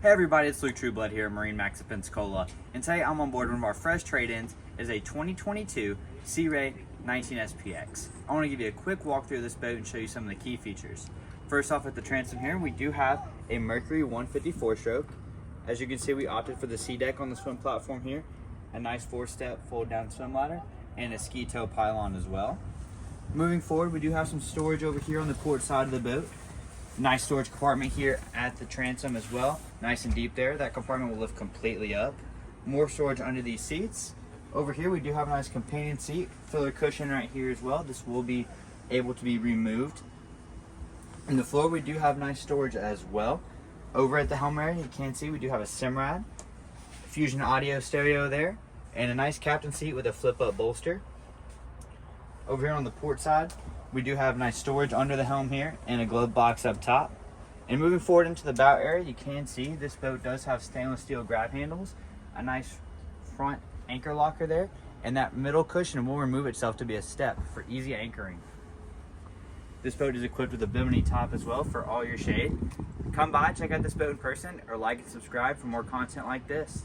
Hey everybody, it's Luke Trueblood here at MarineMax Pensacola, and today I'm on board one of our fresh trade-ins is a 2022 Sea Ray 19 SPX. I want to give you a quick walkthrough of this boat and show you some of the key features. First off, at the transom here, we do have a Mercury 154 stroke. As you can see, we opted for the sea deck on the swim platform here, a nice 4-step fold down swim ladder, and a ski tow pylon as well. Moving forward, we do have some storage over here on the port side of the boat. Nice storage compartment here at the transom as well. Nice and deep there. That compartment will lift completely up. More storage under these seats. Over here we do have a nice companion seat, filler cushion right here as well. This will be able to be removed. In the floor we do have nice storage as well. Over at the helm area you can see we do have a Simrad, Fusion audio stereo there, and a nice captain seat with a flip up bolster. Over here on the port side we do have nice storage under the helm here and a glove box up top. And moving forward into the bow area, you can see this boat does have stainless steel grab handles, a nice front anchor locker there, and that middle cushion will remove itself to be a step for easy anchoring. This boat is equipped with a bimini top as well for all your shade. Come by, check out this boat in person, or like and subscribe for more content like this.